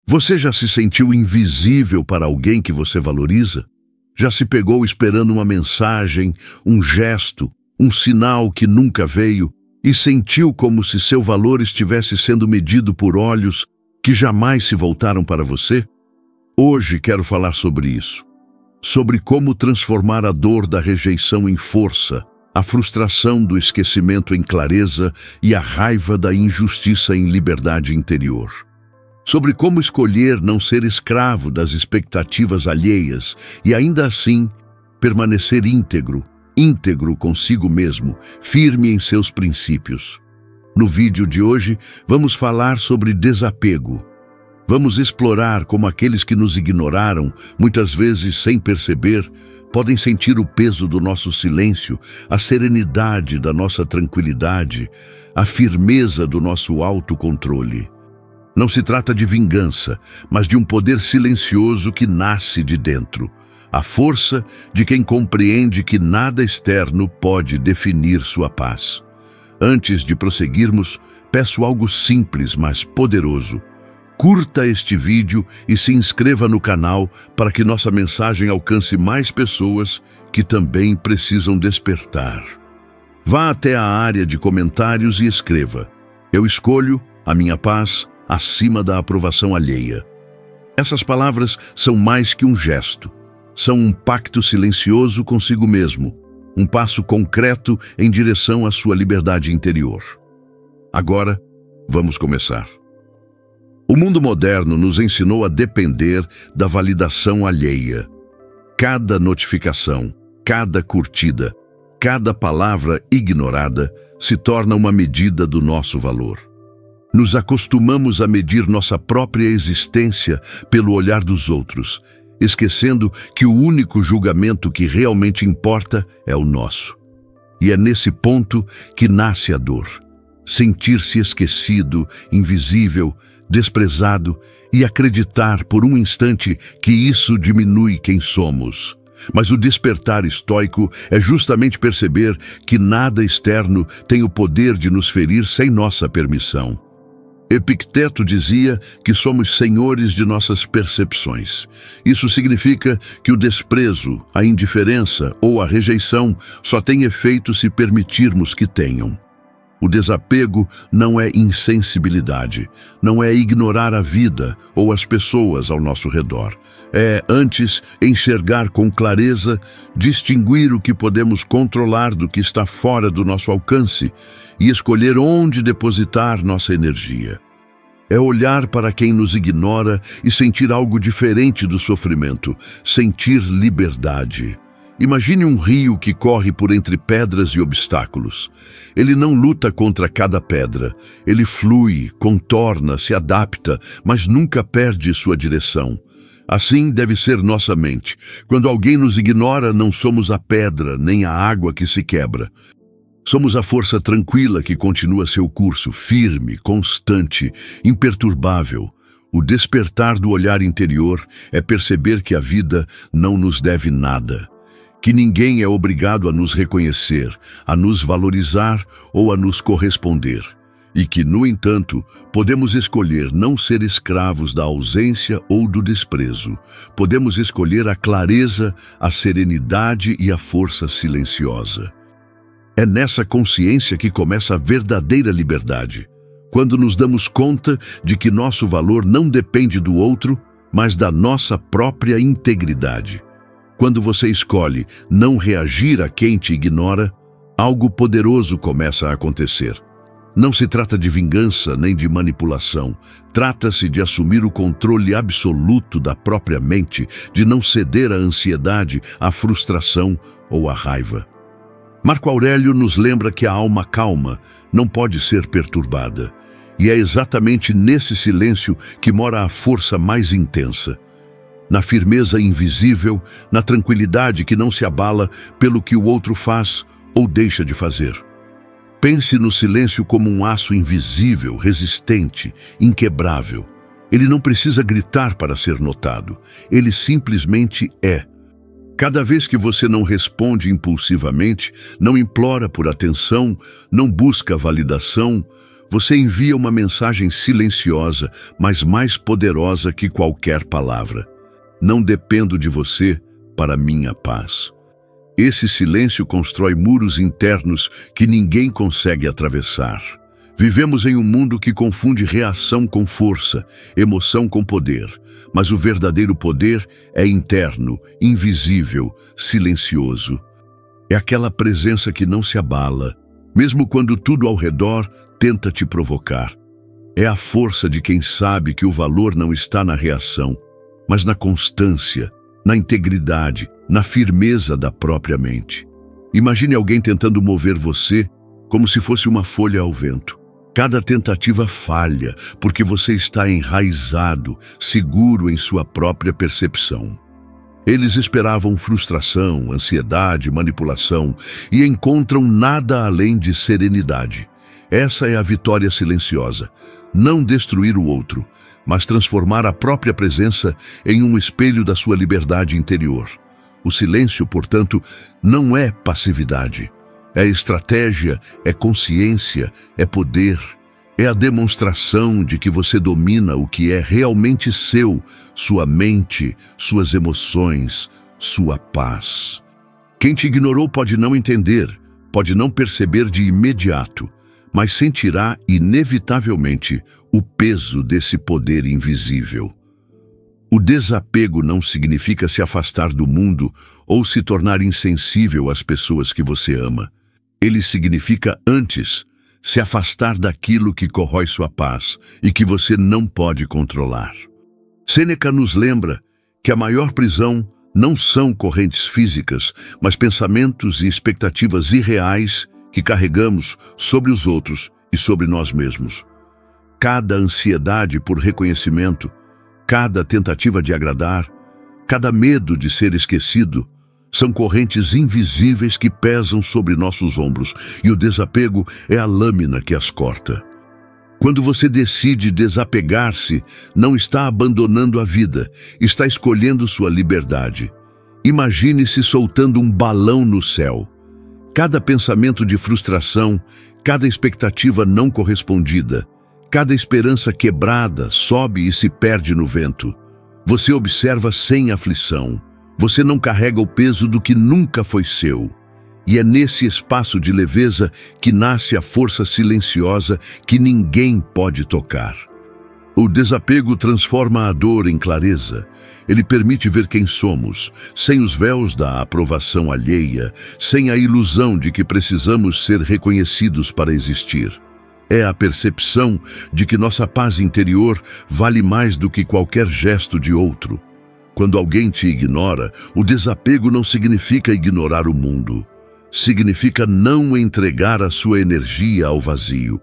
Você já se sentiu invisível para alguém que você valoriza? Já se pegou esperando uma mensagem, um gesto, um sinal que nunca veio e sentiu como se seu valor estivesse sendo medido por olhos que jamais se voltaram para você? Hoje quero falar sobre isso. Sobre como transformar a dor da rejeição em força, a frustração do esquecimento em clareza e a raiva da injustiça em liberdade interior. Sobre como escolher não ser escravo das expectativas alheias e ainda assim permanecer íntegro consigo mesmo, firme em seus princípios. No vídeo de hoje, vamos falar sobre desapego. Vamos explorar como aqueles que nos ignoraram, muitas vezes sem perceber, podem sentir o peso do nosso silêncio, a serenidade da nossa tranquilidade, a firmeza do nosso autocontrole. Não se trata de vingança, mas de um poder silencioso que nasce de dentro. A força de quem compreende que nada externo pode definir sua paz. Antes de prosseguirmos, peço algo simples, mas poderoso. Curta este vídeo e se inscreva no canal para que nossa mensagem alcance mais pessoas que também precisam despertar. Vá até a área de comentários e escreva: "Eu escolho a minha paz acima da aprovação alheia." Essas palavras são mais que um gesto. São um pacto silencioso consigo mesmo, um passo concreto em direção à sua liberdade interior. Agora, vamos começar. O mundo moderno nos ensinou a depender da validação alheia. Cada notificação, cada curtida, cada palavra ignorada se torna uma medida do nosso valor. Nos acostumamos a medir nossa própria existência pelo olhar dos outros, esquecendo que o único julgamento que realmente importa é o nosso. E é nesse ponto que nasce a dor. Sentir-se esquecido, invisível, desprezado e acreditar por um instante que isso diminui quem somos. Mas o despertar estoico é justamente perceber que nada externo tem o poder de nos ferir sem nossa permissão. Epicteto dizia que somos senhores de nossas percepções. Isso significa que o desprezo, a indiferença ou a rejeição só têm efeito se permitirmos que tenham. O desapego não é insensibilidade, não é ignorar a vida ou as pessoas ao nosso redor. É, antes, enxergar com clareza, distinguir o que podemos controlar do que está fora do nosso alcance e escolher onde depositar nossa energia. É olhar para quem nos ignora e sentir algo diferente do sofrimento, sentir liberdade. Imagine um rio que corre por entre pedras e obstáculos. Ele não luta contra cada pedra. Ele flui, contorna, se adapta, mas nunca perde sua direção. Assim deve ser nossa mente. Quando alguém nos ignora, não somos a pedra, nem a água que se quebra. Somos a força tranquila que continua seu curso, firme, constante, imperturbável. O despertar do olhar interior é perceber que a vida não nos deve nada. Que ninguém é obrigado a nos reconhecer, a nos valorizar ou a nos corresponder. E que, no entanto, podemos escolher não ser escravos da ausência ou do desprezo. Podemos escolher a clareza, a serenidade e a força silenciosa. É nessa consciência que começa a verdadeira liberdade. Quando nos damos conta de que nosso valor não depende do outro, mas da nossa própria integridade. Quando você escolhe não reagir a quem te ignora, algo poderoso começa a acontecer. Não se trata de vingança nem de manipulação. Trata-se de assumir o controle absoluto da própria mente, de não ceder à ansiedade, à frustração ou à raiva. Marco Aurélio nos lembra que a alma calma não pode ser perturbada. E é exatamente nesse silêncio que mora a força mais intensa. Na firmeza invisível, na tranquilidade que não se abala pelo que o outro faz ou deixa de fazer. Pense no silêncio como um aço invisível, resistente, inquebrável. Ele não precisa gritar para ser notado. Ele simplesmente é. Cada vez que você não responde impulsivamente, não implora por atenção, não busca validação, você envia uma mensagem silenciosa, mas mais poderosa que qualquer palavra. Não dependo de você para minha paz. Esse silêncio constrói muros internos que ninguém consegue atravessar. Vivemos em um mundo que confunde reação com força, emoção com poder, mas o verdadeiro poder é interno, invisível, silencioso. É aquela presença que não se abala, mesmo quando tudo ao redor tenta te provocar. É a força de quem sabe que o valor não está na reação, mas na constância, na integridade, na firmeza da própria mente. Imagine alguém tentando mover você como se fosse uma folha ao vento. Cada tentativa falha, porque você está enraizado, seguro em sua própria percepção. Eles esperavam frustração, ansiedade, manipulação e encontram nada além de serenidade. Essa é a vitória silenciosa. Não destruir o outro, mas transformar a própria presença em um espelho da sua liberdade interior. O silêncio, portanto, não é passividade. É estratégia, é consciência, é poder. É a demonstração de que você domina o que é realmente seu, sua mente, suas emoções, sua paz. Quem te ignorou pode não entender, pode não perceber de imediato, mas sentirá inevitavelmente o peso desse poder invisível. O desapego não significa se afastar do mundo ou se tornar insensível às pessoas que você ama. Ele significa, antes, se afastar daquilo que corrói sua paz e que você não pode controlar. Sêneca nos lembra que a maior prisão não são correntes físicas, mas pensamentos e expectativas irreais que carregamos sobre os outros e sobre nós mesmos. Cada ansiedade por reconhecimento, cada tentativa de agradar, cada medo de ser esquecido, são correntes invisíveis que pesam sobre nossos ombros, e o desapego é a lâmina que as corta. Quando você decide desapegar-se, não está abandonando a vida, está escolhendo sua liberdade. Imagine-se soltando um balão no céu. Cada pensamento de frustração, cada expectativa não correspondida, cada esperança quebrada sobe e se perde no vento. Você observa sem aflição. Você não carrega o peso do que nunca foi seu. E é nesse espaço de leveza que nasce a força silenciosa que ninguém pode tocar. O desapego transforma a dor em clareza. Ele permite ver quem somos, sem os véus da aprovação alheia, sem a ilusão de que precisamos ser reconhecidos para existir. É a percepção de que nossa paz interior vale mais do que qualquer gesto de outro. Quando alguém te ignora, o desapego não significa ignorar o mundo. Significa não entregar a sua energia ao vazio.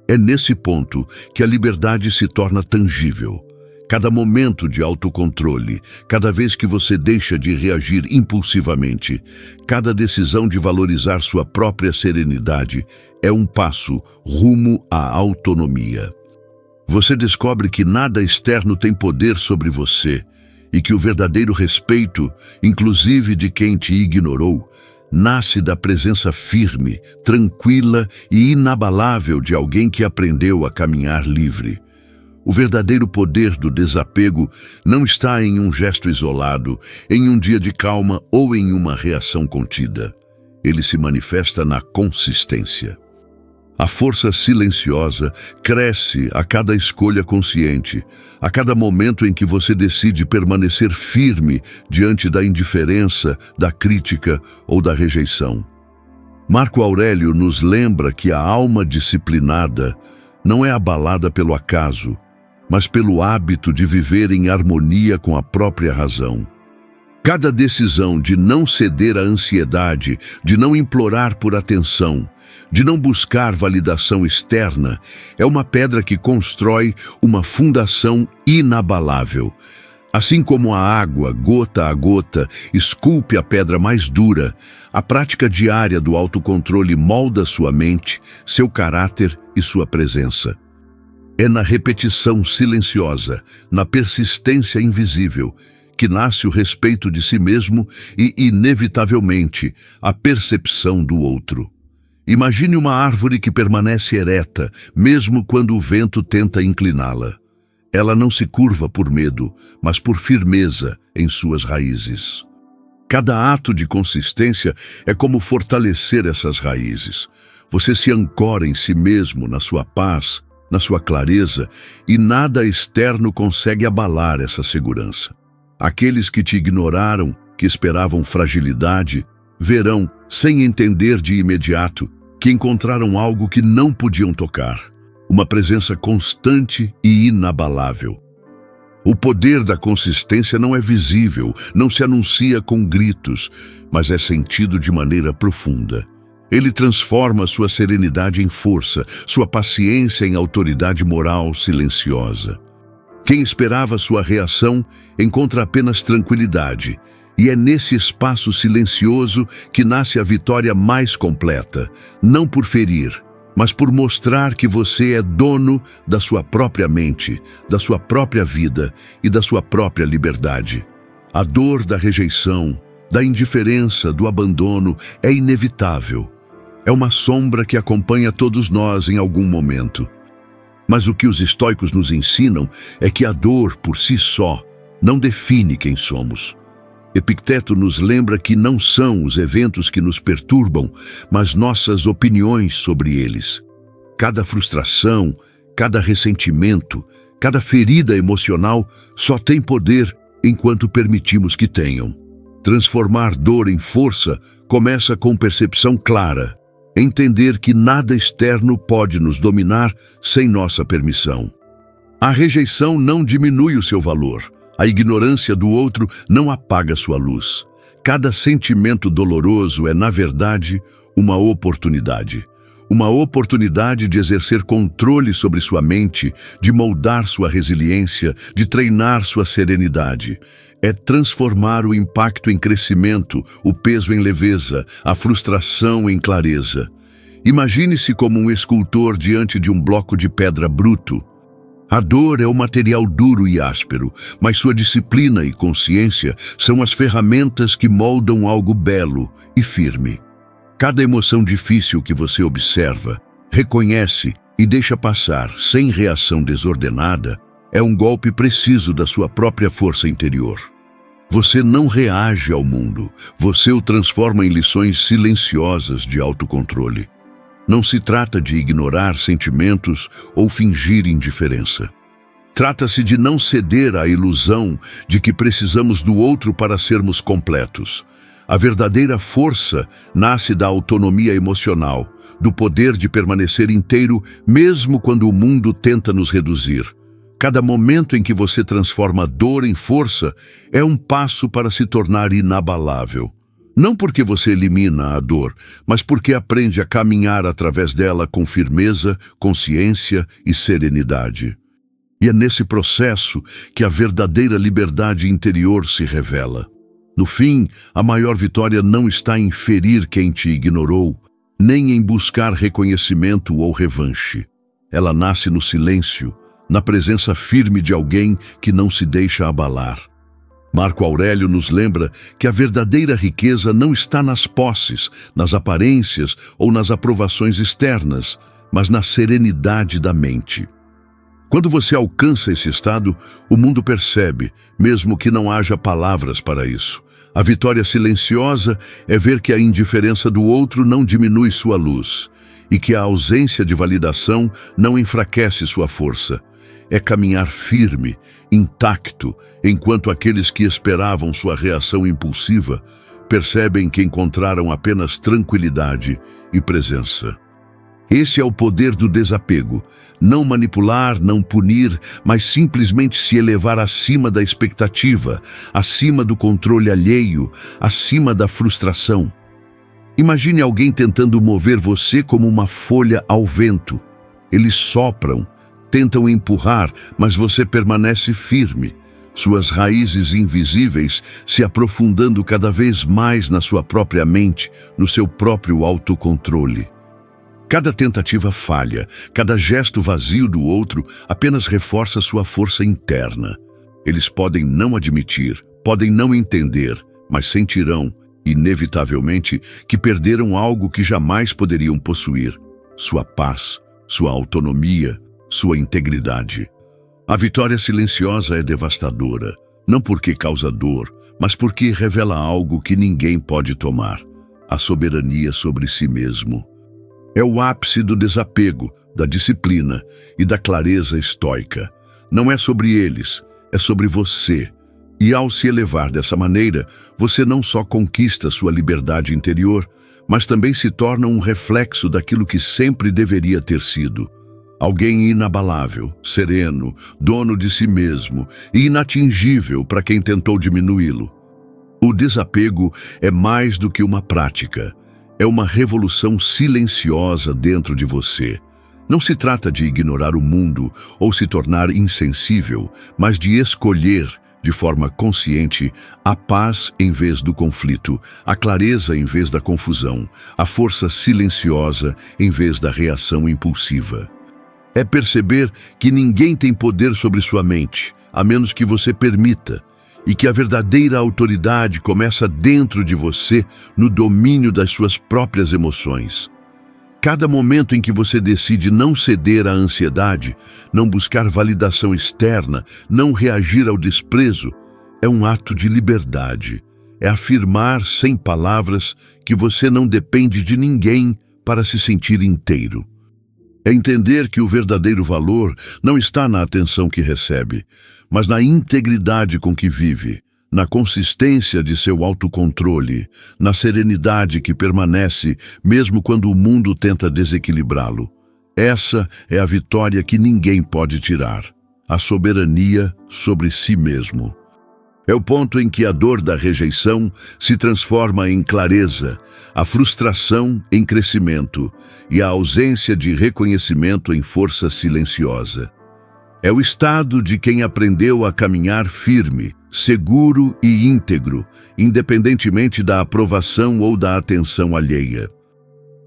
É nesse ponto que a liberdade se torna tangível. Cada momento de autocontrole, cada vez que você deixa de reagir impulsivamente, cada decisão de valorizar sua própria serenidade é um passo rumo à autonomia. Você descobre que nada externo tem poder sobre você e que o verdadeiro respeito, inclusive de quem te ignorou, nasce da presença firme, tranquila e inabalável de alguém que aprendeu a caminhar livre. O verdadeiro poder do desapego não está em um gesto isolado, em um dia de calma ou em uma reação contida. Ele se manifesta na consistência. A força silenciosa cresce a cada escolha consciente, a cada momento em que você decide permanecer firme diante da indiferença, da crítica ou da rejeição. Marco Aurélio nos lembra que a alma disciplinada não é abalada pelo acaso, mas pelo hábito de viver em harmonia com a própria razão. Cada decisão de não ceder à ansiedade, de não implorar por atenção, de não buscar validação externa, é uma pedra que constrói uma fundação inabalável. Assim como a água, gota a gota, esculpe a pedra mais dura, a prática diária do autocontrole molda sua mente, seu caráter e sua presença. É na repetição silenciosa, na persistência invisível, que nasce o respeito de si mesmo e, inevitavelmente, a percepção do outro. Imagine uma árvore que permanece ereta, mesmo quando o vento tenta incliná-la. Ela não se curva por medo, mas por firmeza em suas raízes. Cada ato de consistência é como fortalecer essas raízes. Você se ancora em si mesmo, na sua paz, na sua clareza, e nada externo consegue abalar essa segurança. Aqueles que te ignoraram, que esperavam fragilidade, verão, sem entender de imediato, que encontraram algo que não podiam tocar, uma presença constante e inabalável. O poder da consistência não é visível, não se anuncia com gritos, mas é sentido de maneira profunda. Ele transforma sua serenidade em força, sua paciência em autoridade moral silenciosa. Quem esperava sua reação encontra apenas tranquilidade, e é nesse espaço silencioso que nasce a vitória mais completa, não por ferir, mas por mostrar que você é dono da sua própria mente, da sua própria vida e da sua própria liberdade. A dor da rejeição, da indiferença, do abandono é inevitável. É uma sombra que acompanha todos nós em algum momento. Mas o que os estoicos nos ensinam é que a dor, por si só, não define quem somos. Epicteto nos lembra que não são os eventos que nos perturbam, mas nossas opiniões sobre eles. Cada frustração, cada ressentimento, cada ferida emocional só tem poder enquanto permitimos que tenham. Transformar dor em força começa com percepção clara, entender que nada externo pode nos dominar sem nossa permissão. A rejeição não diminui o seu valor. A ignorância do outro não apaga sua luz. Cada sentimento doloroso é, na verdade, uma oportunidade. Uma oportunidade de exercer controle sobre sua mente, de moldar sua resiliência, de treinar sua serenidade. É transformar o impacto em crescimento, o peso em leveza, a frustração em clareza. Imagine-se como um escultor diante de um bloco de pedra bruto. A dor é o material duro e áspero, mas sua disciplina e consciência são as ferramentas que moldam algo belo e firme. Cada emoção difícil que você observa, reconhece e deixa passar sem reação desordenada é um golpe preciso da sua própria força interior. Você não reage ao mundo, você o transforma em lições silenciosas de autocontrole. Não se trata de ignorar sentimentos ou fingir indiferença. Trata-se de não ceder à ilusão de que precisamos do outro para sermos completos. A verdadeira força nasce da autonomia emocional, do poder de permanecer inteiro mesmo quando o mundo tenta nos reduzir. Cada momento em que você transforma a dor em força é um passo para se tornar inabalável. Não porque você elimina a dor, mas porque aprende a caminhar através dela com firmeza, consciência e serenidade. E é nesse processo que a verdadeira liberdade interior se revela. No fim, a maior vitória não está em ferir quem te ignorou, nem em buscar reconhecimento ou revanche. Ela nasce no silêncio, na presença firme de alguém que não se deixa abalar. Marco Aurélio nos lembra que a verdadeira riqueza não está nas posses, nas aparências ou nas aprovações externas, mas na serenidade da mente. Quando você alcança esse estado, o mundo percebe, mesmo que não haja palavras para isso. A vitória silenciosa é ver que a indiferença do outro não diminui sua luz e que a ausência de validação não enfraquece sua força. É caminhar firme, intacto, enquanto aqueles que esperavam sua reação impulsiva percebem que encontraram apenas tranquilidade e presença. Esse é o poder do desapego. Não manipular, não punir, mas simplesmente se elevar acima da expectativa, acima do controle alheio, acima da frustração. Imagine alguém tentando mover você como uma folha ao vento. Eles sopram, tentam empurrar, mas você permanece firme, suas raízes invisíveis se aprofundando cada vez mais na sua própria mente, no seu próprio autocontrole. Cada tentativa falha, cada gesto vazio do outro apenas reforça sua força interna. Eles podem não admitir, podem não entender, mas sentirão, inevitavelmente, que perderam algo que jamais poderiam possuir: sua paz, sua autonomia, sua integridade. A vitória silenciosa é devastadora, não porque causa dor, mas porque revela algo que ninguém pode tomar: a soberania sobre si mesmo. É o ápice do desapego, da disciplina e da clareza estoica. Não é sobre eles, é sobre você. E ao se elevar dessa maneira, você não só conquista sua liberdade interior, mas também se torna um reflexo daquilo que sempre deveria ter sido. Alguém inabalável, sereno, dono de si mesmo e inatingível para quem tentou diminuí-lo. O desapego é mais do que uma prática. É uma revolução silenciosa dentro de você. Não se trata de ignorar o mundo ou se tornar insensível, mas de escolher, de forma consciente, a paz em vez do conflito, a clareza em vez da confusão, a força silenciosa em vez da reação impulsiva. É perceber que ninguém tem poder sobre sua mente, a menos que você permita, e que a verdadeira autoridade começa dentro de você, no domínio das suas próprias emoções. Cada momento em que você decide não ceder à ansiedade, não buscar validação externa, não reagir ao desprezo, é um ato de liberdade. É afirmar sem palavras que você não depende de ninguém para se sentir inteiro. É entender que o verdadeiro valor não está na atenção que recebe, mas na integridade com que vive, na consistência de seu autocontrole, na serenidade que permanece mesmo quando o mundo tenta desequilibrá-lo. Essa é a vitória que ninguém pode tirar: a soberania sobre si mesmo. É o ponto em que a dor da rejeição se transforma em clareza, a frustração em crescimento e a ausência de reconhecimento em força silenciosa. É o estado de quem aprendeu a caminhar firme, seguro e íntegro, independentemente da aprovação ou da atenção alheia.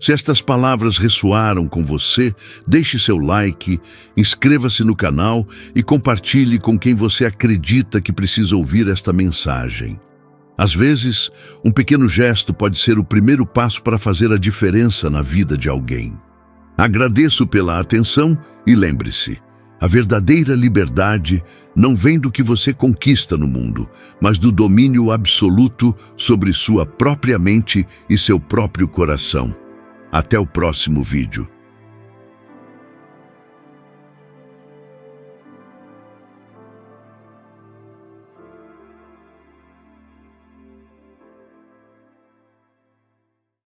Se estas palavras ressoaram com você, deixe seu like, inscreva-se no canal e compartilhe com quem você acredita que precisa ouvir esta mensagem. Às vezes, um pequeno gesto pode ser o primeiro passo para fazer a diferença na vida de alguém. Agradeço pela atenção e lembre-se: a verdadeira liberdade não vem do que você conquista no mundo, mas do domínio absoluto sobre sua própria mente e seu próprio coração. Até o próximo vídeo.